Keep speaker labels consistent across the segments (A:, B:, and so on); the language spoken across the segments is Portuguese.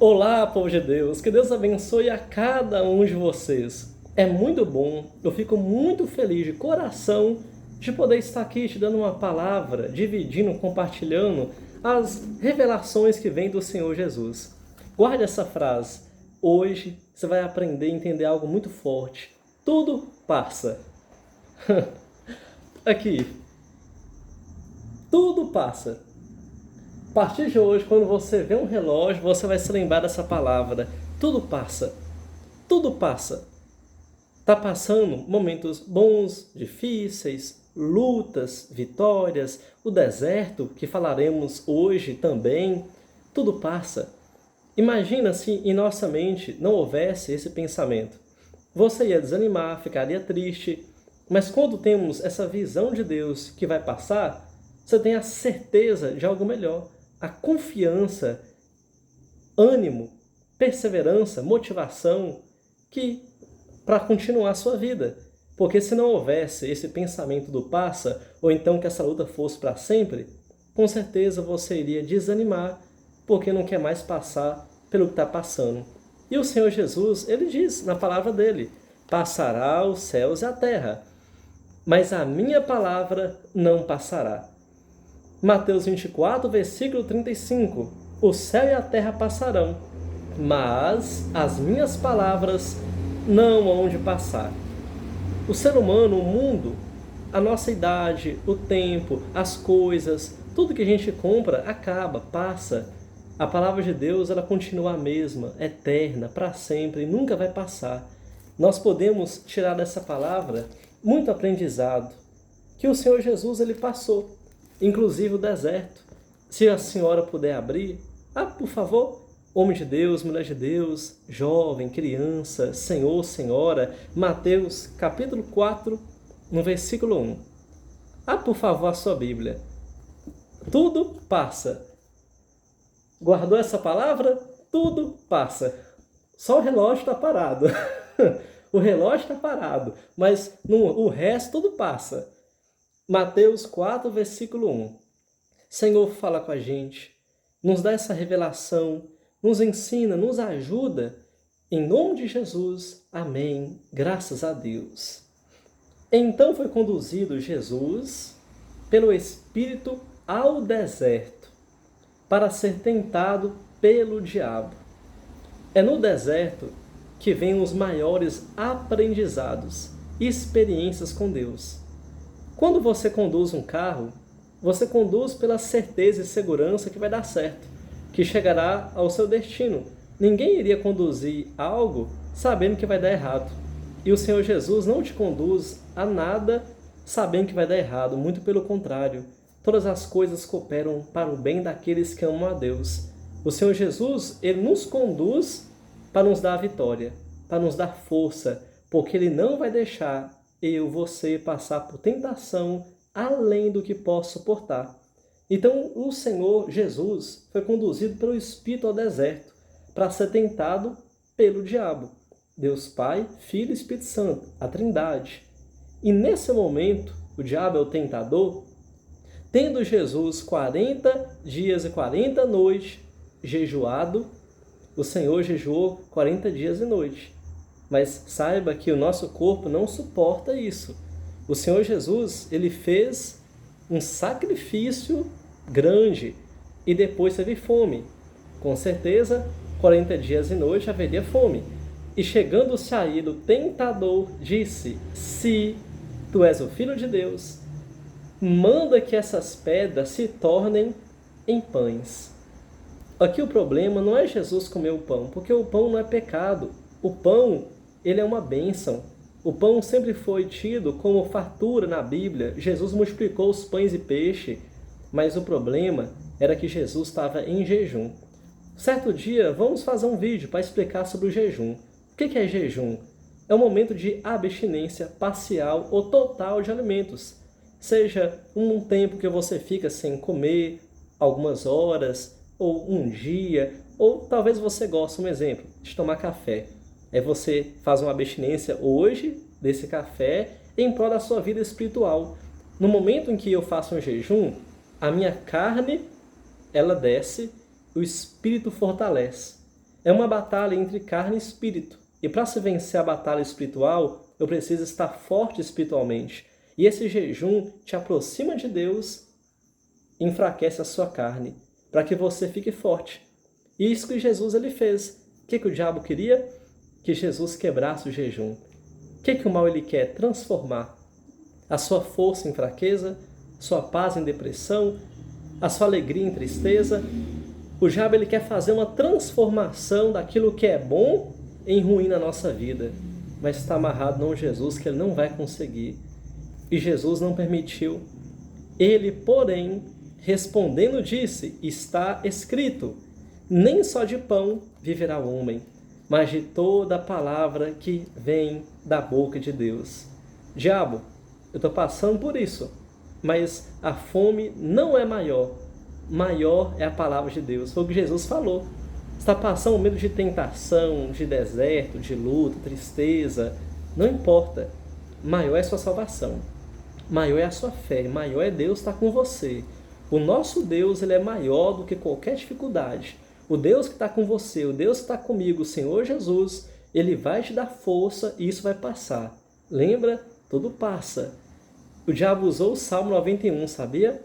A: Olá, povo de Deus, que Deus abençoe a cada um de vocês. É muito bom, eu fico muito feliz de coração de poder estar aqui te dando uma palavra, dividindo, compartilhando as revelações que vêm do Senhor Jesus. Guarde essa frase, hoje você vai aprender a entender algo muito forte. Tudo passa. Aqui, tudo passa. A partir de hoje, quando você vê um relógio, você vai se lembrar dessa palavra. Tudo passa. Tudo passa. Está passando momentos bons, difíceis, lutas, vitórias, o deserto, que falaremos hoje também. Tudo passa. Imagina se em nossa mente não houvesse esse pensamento. Você ia desanimar, ficaria triste. Mas quando temos essa visão de Deus que vai passar, você tem a certeza de algo melhor. A confiança, ânimo, perseverança, motivação que para continuar a sua vida. Porque se não houvesse esse pensamento do passa, ou então que essa luta fosse para sempre, com certeza você iria desanimar, porque não quer mais passar pelo que está passando. E o Senhor Jesus, ele diz na palavra dele, passará os céus e a terra, mas a minha palavra não passará. Mateus 24, versículo 35. O céu e a terra passarão, mas as minhas palavras não hão de passar. O ser humano, o mundo, a nossa idade, o tempo, as coisas, tudo que a gente compra acaba, passa. A palavra de Deus, ela continua a mesma, eterna, para sempre, nunca vai passar. Nós podemos tirar dessa palavra muito aprendizado, que o Senhor Jesus ele passou. Inclusive o deserto. Se a senhora puder abrir, por favor, homem de Deus, mulher de Deus, jovem, criança, senhor, senhora, Mateus capítulo 4, no versículo 1. Por favor, a sua Bíblia. Tudo passa. Guardou essa palavra? Tudo passa. Só o relógio está parado. O relógio está parado, mas o resto tudo passa. Mateus 4, versículo 1. Senhor, fala com a gente, nos dá essa revelação, nos ensina, nos ajuda. Em nome de Jesus, amém. Graças a Deus. Então foi conduzido Jesus pelo Espírito ao deserto para ser tentado pelo diabo. É no deserto que vêm os maiores aprendizados e experiências com Deus. Quando você conduz um carro, você conduz pela certeza e segurança que vai dar certo, que chegará ao seu destino. Ninguém iria conduzir algo sabendo que vai dar errado. E o Senhor Jesus não te conduz a nada sabendo que vai dar errado, muito pelo contrário. Todas as coisas cooperam para o bem daqueles que amam a Deus. O Senhor Jesus, ele nos conduz para nos dar a vitória, para nos dar força, porque ele não vai deixar você passar por tentação além do que posso suportar. Então, o Senhor Jesus foi conduzido pelo Espírito ao deserto para ser tentado pelo diabo. Deus Pai, Filho e Espírito Santo, a Trindade. E nesse momento, o diabo é o tentador, tendo Jesus 40 dias e 40 noites jejuado, o Senhor jejuou 40 dias e noites. Mas saiba que o nosso corpo não suporta isso. O Senhor Jesus, ele fez um sacrifício grande e depois teve fome. Com certeza, 40 dias e noite haveria fome. E chegando-se a ele, o tentador disse, se tu és o Filho de Deus, manda que essas pedras se tornem em pães. Aqui o problema não é Jesus comer o pão, porque o pão não é pecado. O pão, ele é uma bênção. O pão sempre foi tido como fartura na Bíblia. Jesus multiplicou os pães e peixe, mas o problema era que Jesus estava em jejum. Certo dia, vamos fazer um vídeo para explicar sobre o jejum. O que é jejum? É um momento de abstinência parcial ou total de alimentos. Seja um tempo que você fica sem comer, algumas horas, ou um dia, ou talvez você goste, um exemplo, de tomar café. Aí você faz uma abstinência hoje desse café em prol da sua vida espiritual. No momento em que eu faço um jejum, a minha carne, ela desce, o espírito fortalece. É uma batalha entre carne e espírito. E para se vencer a batalha espiritual, eu preciso estar forte espiritualmente. E esse jejum te aproxima de Deus e enfraquece a sua carne, para que você fique forte. E isso que Jesus ele fez. O que o diabo queria? Que Jesus quebrasse o jejum. O que o mal ele quer? Transformar a sua força em fraqueza, sua paz em depressão, a sua alegria em tristeza. O diabo ele quer fazer uma transformação daquilo que é bom em ruim na nossa vida. Mas está amarrado num Jesus que ele não vai conseguir. E Jesus não permitiu. Ele, porém, respondendo disse, está escrito, nem só de pão viverá o homem, mas de toda a palavra que vem da boca de Deus. Diabo, eu estou passando por isso, mas a fome não é maior. Maior é a palavra de Deus. Foi o que Jesus falou. Está passando um momento de tentação, de deserto, de luta, tristeza. Não importa. Maior é a sua salvação. Maior é a sua fé. Maior é Deus estar com você. O nosso Deus ele é maior do que qualquer dificuldade. O Deus que está com você, o Deus que está comigo, o Senhor Jesus, ele vai te dar força e isso vai passar. Lembra? Tudo passa. O diabo usou o Salmo 91, sabia?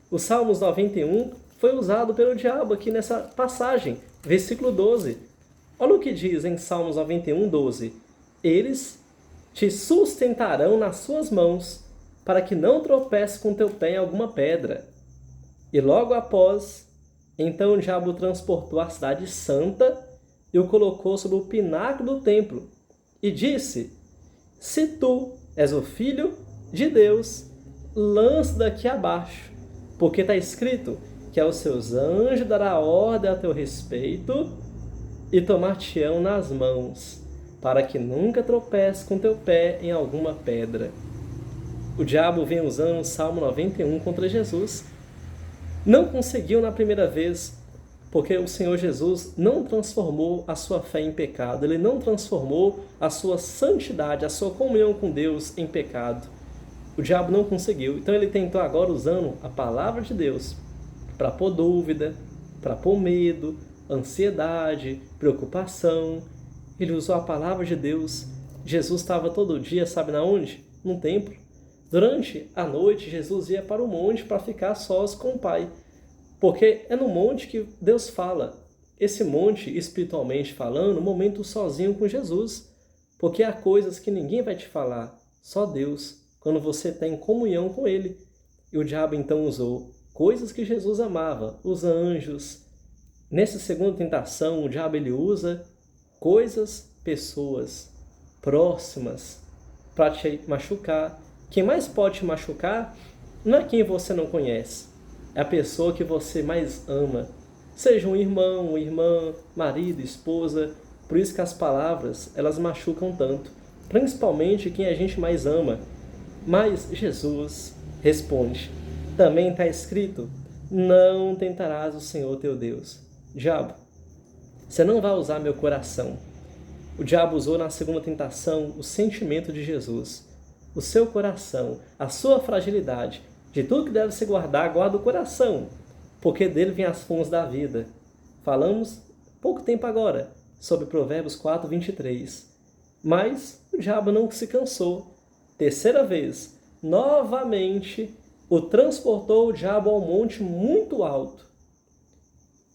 A: O Salmos 91 foi usado pelo diabo aqui nessa passagem, versículo 12. Olha o que diz em Salmos 91, 12. Eles te sustentarão nas suas mãos, para que não tropece com teu pé em alguma pedra. E logo após, então o diabo transportou a cidade santa e o colocou sobre o pináculo do templo. E disse, se tu és o Filho de Deus, lança daqui abaixo, porque está escrito que aos seus anjos dará ordem a teu respeito e tomar-te-ão nas mãos, para que nunca tropece com teu pé em alguma pedra. O diabo vem usando o Salmo 91 contra Jesus. Não conseguiu na primeira vez, porque o Senhor Jesus não transformou a sua fé em pecado. Ele não transformou a sua santidade, a sua comunhão com Deus em pecado. O diabo não conseguiu. Então ele tentou agora usando a palavra de Deus para pôr dúvida, para pôr medo, ansiedade, preocupação. Ele usou a palavra de Deus. Jesus estava todo dia, sabe na onde? No templo. Durante a noite, Jesus ia para o monte para ficar sós com o Pai. Porque é no monte que Deus fala. Esse monte, espiritualmente falando, um momento sozinho com Jesus. Porque há coisas que ninguém vai te falar, só Deus, quando você tem comunhão com Ele. E o diabo então usou coisas que Jesus amava, os anjos. Nessa segunda tentação, o diabo ele usa coisas, pessoas próximas para te machucar. Quem mais pode te machucar não é quem você não conhece, é a pessoa que você mais ama. Seja um irmão, uma irmã, marido, esposa. Por isso que as palavras, elas machucam tanto, principalmente quem a gente mais ama. Mas Jesus responde, também está escrito, não tentarás o Senhor teu Deus. Diabo, você não vai usar meu coração. O diabo usou na segunda tentação o sentimento de Jesus. O seu coração, a sua fragilidade, de tudo que deve se guardar, guarda o coração, porque dele vem as fontes da vida. Falamos pouco tempo agora sobre Provérbios 4, 23. Mas o diabo não se cansou. Terceira vez, novamente, o transportou o diabo ao monte muito alto.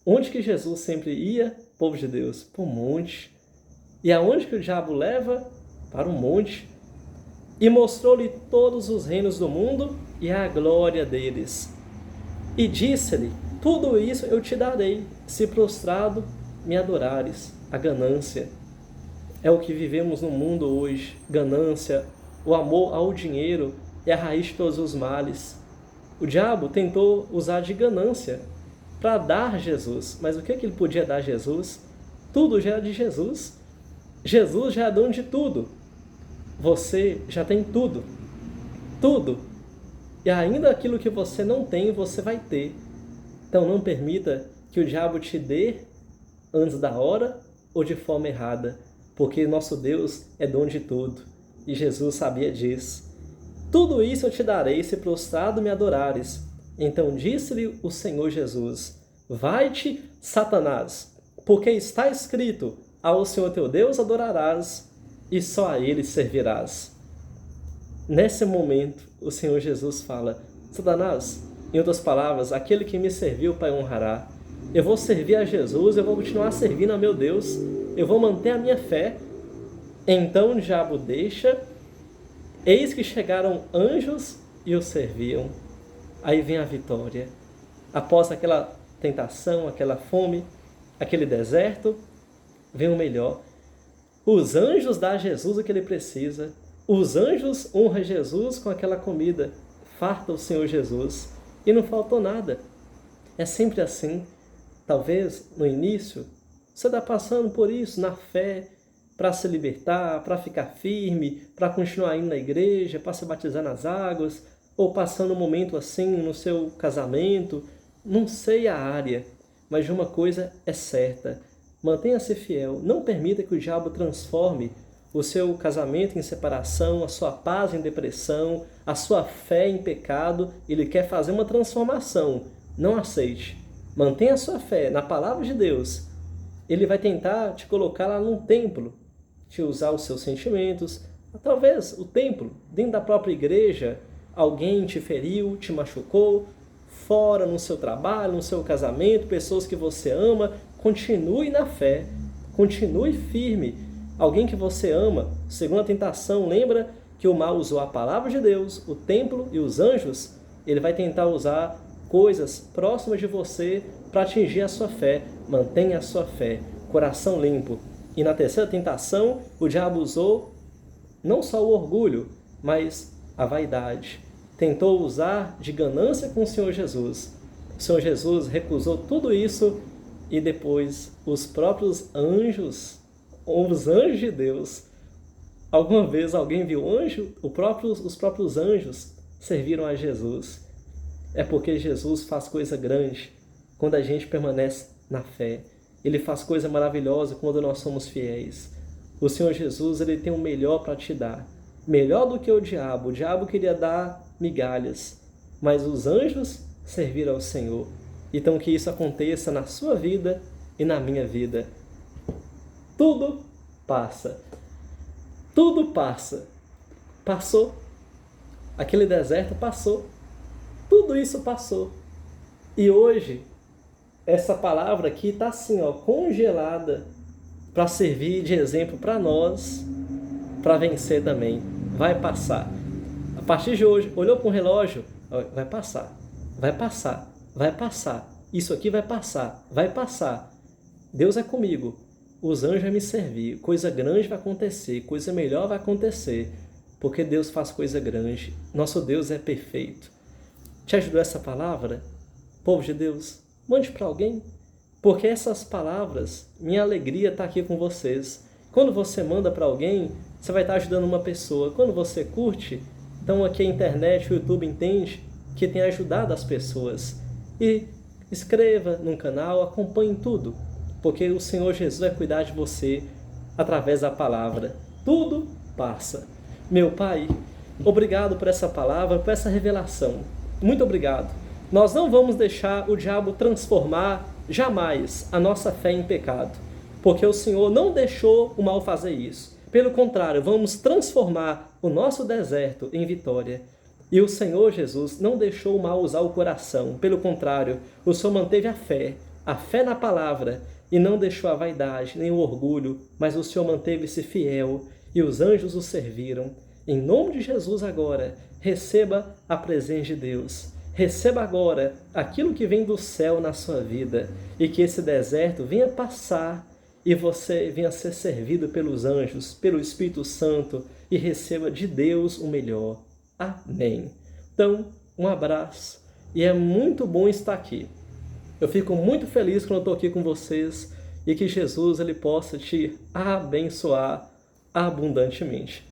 A: Onde que Jesus sempre ia, povo de Deus? Para o monte. E aonde que o diabo leva? Para o monte. E mostrou-lhe todos os reinos do mundo e a glória deles. E disse-lhe, tudo isso eu te darei, se prostrado me adorares. A ganância é o que vivemos no mundo hoje. Ganância, o amor ao dinheiro é a raiz de todos os males. O diabo tentou usar de ganância para dar Jesus. Mas o que ele podia dar a Jesus? Tudo já era de Jesus. Jesus já é dono de tudo. Você já tem tudo. Tudo. E ainda aquilo que você não tem, você vai ter. Então não permita que o diabo te dê antes da hora ou de forma errada. Porque nosso Deus é dono de tudo. E Jesus sabia disso. Tudo isso eu te darei se prostrado me adorares. Então disse-lhe o Senhor Jesus, vai-te, Satanás, porque está escrito: ao Senhor teu Deus adorarás e só a Ele servirás. Nesse momento, o Senhor Jesus fala: Satanás, em outras palavras, aquele que me serviu, Pai, honrará. Eu vou servir a Jesus, eu vou continuar servindo a meu Deus, eu vou manter a minha fé. Então o diabo deixa, eis que chegaram anjos e o serviam. Aí vem a vitória. Após aquela tentação, aquela fome, aquele deserto, vem o melhor. Os anjos dão a Jesus o que ele precisa. Os anjos honram Jesus com aquela comida. Farta o Senhor Jesus. E não faltou nada. É sempre assim. Talvez no início você está passando por isso na fé, para se libertar, para ficar firme, para continuar indo na igreja, para se batizar nas águas, ou passando um momento assim no seu casamento. Não sei a área, mas de uma coisa é certa: mantenha-se fiel, não permita que o diabo transforme o seu casamento em separação, a sua paz em depressão, a sua fé em pecado. Ele quer fazer uma transformação, não aceite. Mantenha a sua fé na palavra de Deus. Ele vai tentar te colocar lá num templo, te usar os seus sentimentos. Talvez o templo, dentro da própria igreja, alguém te feriu, te machucou, fora, no seu trabalho, no seu casamento, pessoas que você ama. Continue na fé, continue firme. Alguém que você ama, segundo a tentação, lembra que o mal usou a palavra de Deus, o templo e os anjos. Ele vai tentar usar coisas próximas de você para atingir a sua fé. Mantenha a sua fé, coração limpo. E na terceira tentação, o diabo usou não só o orgulho, mas a vaidade. Tentou usar de ganância com o Senhor Jesus. O Senhor Jesus recusou tudo isso e depois os próprios anjos, ou os anjos de Deus, alguma vez alguém viu anjo? Os próprios anjos serviram a Jesus. É porque Jesus faz coisa grande quando a gente permanece na fé. Ele faz coisa maravilhosa quando nós somos fiéis. O Senhor Jesus, ele tem o melhor para te dar. Melhor do que o diabo. O diabo queria dar migalhas, mas os anjos serviram ao Senhor. Então que isso aconteça na sua vida e na minha vida. Tudo passa. Tudo passa. Passou. Aquele deserto passou. Tudo isso passou. E hoje, essa palavra aqui está assim, ó, congelada, para servir de exemplo para nós, para vencer também. Vai passar. A partir de hoje, olhou para o relógio, vai passar, vai passar, vai passar. Isso aqui vai passar, vai passar. Deus é comigo. Os anjos vão me servir. Coisa grande vai acontecer, coisa melhor vai acontecer. Porque Deus faz coisa grande. Nosso Deus é perfeito. Te ajudou essa palavra? Povo de Deus, mande para alguém. Porque essas palavras, minha alegria está aqui com vocês. Quando você manda para alguém, você vai estar ajudando uma pessoa. Quando você curte, então aqui a internet, o YouTube entende que tem ajudado as pessoas. E inscreva no canal, acompanhe tudo. Porque o Senhor Jesus vai cuidar de você através da palavra. Tudo passa. Meu Pai, obrigado por essa palavra, por essa revelação. Muito obrigado. Nós não vamos deixar o diabo transformar jamais a nossa fé em pecado, porque o Senhor não deixou o mal fazer isso. Pelo contrário, vamos transformar o nosso deserto em vitória. E o Senhor Jesus não deixou o mal usar o coração. Pelo contrário, o Senhor manteve a fé na palavra, e não deixou a vaidade, nem o orgulho, mas o Senhor manteve-se fiel, e os anjos o serviram. Em nome de Jesus agora, receba a presença de Deus. Receba agora aquilo que vem do céu na sua vida, e que esse deserto venha passar, e você venha ser servido pelos anjos, pelo Espírito Santo, e receba de Deus o melhor. Amém. Então, um abraço, e é muito bom estar aqui. Eu fico muito feliz quando eu estou aqui com vocês, e que Jesus ele possa te abençoar abundantemente.